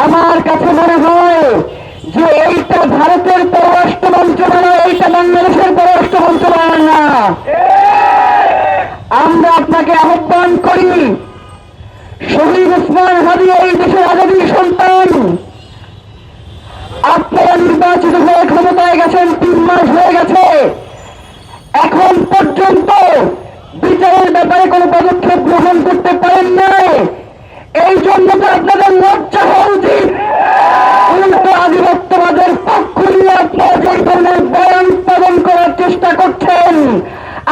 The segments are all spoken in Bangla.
আমার কাছে মনে হয় যে এইটা ভারতের পররাষ্ট্র মন্ত্রণালয়, এইটা বাংলাদেশের পররাষ্ট্র মন্ত্রণালয় না। আমরা আপনাকে আহ্বান করি, শহীদ ওসমান হাদি এই দেশের আজাদীর সন্তান। আপনারা নির্বাচিত হয়ে ক্ষমতায় গেছেন 3 মাস হয়ে গেছে, এখন পর্যন্ত বিচারের ব্যাপারে কোনো পদক্ষেপ গ্রহণ করতে পারেন নাই। এই জন্য তো আপনাদের লজ্জা হওয়া উচিত। উল্টো আধিপত্যবাদের পক্ষ নিয়ে আপনারা যে ধরনের বয়ান উৎপাদন করার চেষ্টা করছেন,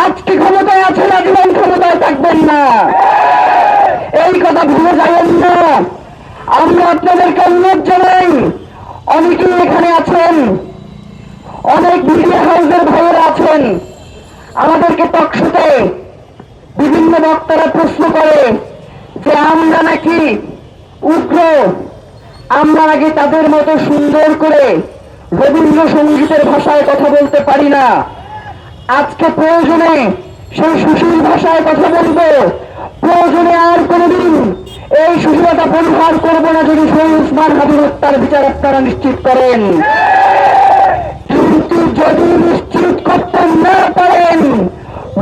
আজকে ক্ষমতায় আছেন, আজীবন ক্ষমতায় থাকবেন না, এই কথা ভুলে যাবেন না। আমরা আপনাদেরকে অনুরোধ জানাই, অনেকেই এখানে আছেন, অনেক মিডিয়া হাউসের ভাইয়েরা আছেন, আমাদেরকে টকশোতে বিভিন্ন বক্তারা প্রশ্ন করে যে আমরা নাকি উগ্র, আমরা নাকি তাদের মতো সুন্দর করে রবীন্দ্রসঙ্গীতের ভাষায় কথা বলতে পারি না। আজকে প্রয়োজনে সেই সুশীল ভাষায় কথা বলবো, প্রয়োজনে আর কোনদিন এই সুশীলতা পরিহার করবো না যদি শহীদ ওসমান হাদি হত্যার বিচার আপনারা নিশ্চিত করেন। কিন্তু যদি নিশ্চিত করতে না পারেন,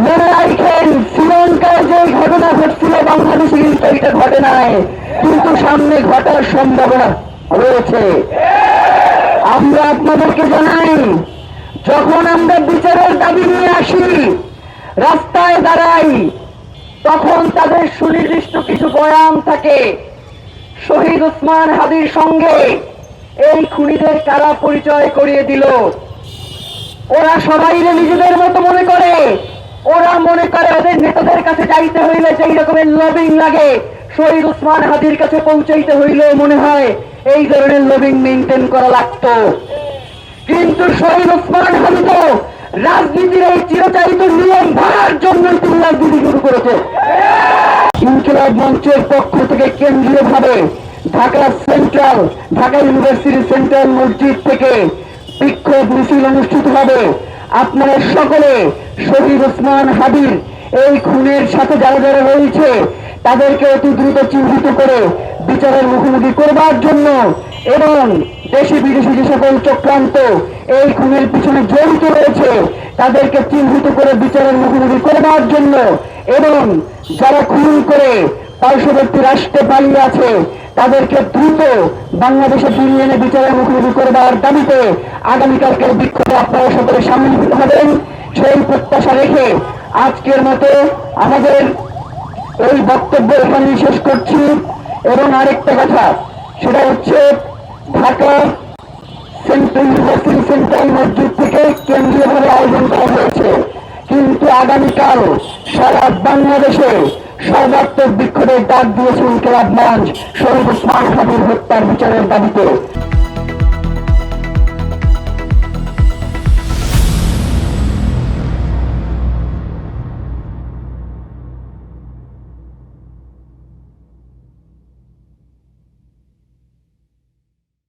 মনে রাখেন শ্রীলঙ্কায় যে ঘটনা ঘটছিল বাংলাদেশে কিন্তু এটা ঘটে নাই, কিন্তু সামনে ঘটার সম্ভাবনা রয়েছে। আমরা আপনাদেরকে জানাই, যখন আমরা বিচারের দাবি নিয়ে আসি, রাস্তায় দাঁড়াই, তখন তাদের সুনির্দিষ্ট কিছু বয়ান থাকে। শহীদ ওসমান হাদির সঙ্গে এই খুনিদের কারা পরিচয় করিয়ে দিল। ওরা সবাই নিজেদের মতো মনে করে, ওরা মনে করে ওদের নেতাদের কাছে যাইতে হইলে যেই রকমের লবিং লাগে, শহীদ ওসমান হাদির কাছে পৌঁছাইতে হইলেও মনে হয় এই ধরনের লবিং মেনটেন করা লাগতো। কিন্তু শহীদ ওসমান হাদি তো রাজনীতির এই চিরচারিত নিয়ম ভাঙার জন্য তিনি রাজনীতি শুরু করেছে। ইনকিলাব মঞ্চের পক্ষ থেকে কেন্দ্রীয়ভাবে ঢাকা ইউনিভার্সিটি সেন্ট্রাল মসজিদ থেকে বিক্ষোভ মিছিল অনুষ্ঠিত হবে। আপনারা সকলে শহীদ ওসমান হাদির এই খুনের সাথে যারা যারা রয়েছে তাদেরকে অতি দ্রুত চিহ্নিত করে বিচারের মুখোমুখি করবার জন্য, এবং দেশি বিদেশি যে সকল চক্রান্ত এই খুনের পিছনে জড়িত রয়েছে তাদেরকে চিহ্নিত করে বিচারের মুখোমুখি করবার জন্য, এবং যারা খুন করে পার্শ্ববর্তী রাষ্ট্রে পালিয়ে আছে তাদেরকে দ্রুত বাংলাদেশে ফিরিয়ে এনে বিচারের মুখোমুখি করবার দাবিতে আগামীকালকের বিক্ষোভে আপনারা সকলে সামিল হবেন, সেই প্রত্যাশা রেখে আজকের মতো আমাদের এই বক্তব্য এখানে শেষ করছি। এবং আরেকটা কথা, সেটা হচ্ছে ঢাকা সেন্ট্রাল ইউনিভার্সিটি সেন্ট্রাল মসজিদ থেকে কেন্দ্রীয়ভাবে আয়োজন করা হয়েছে, কিন্তু আগামীকাল সারা বাংলাদেশে সর্বাত্মক বিক্ষোভের ডাক দিয়েছেন ইনকিলাব মঞ্চ শহীদ ওসমান হাদির হত্যার বিচারের দাবিতে।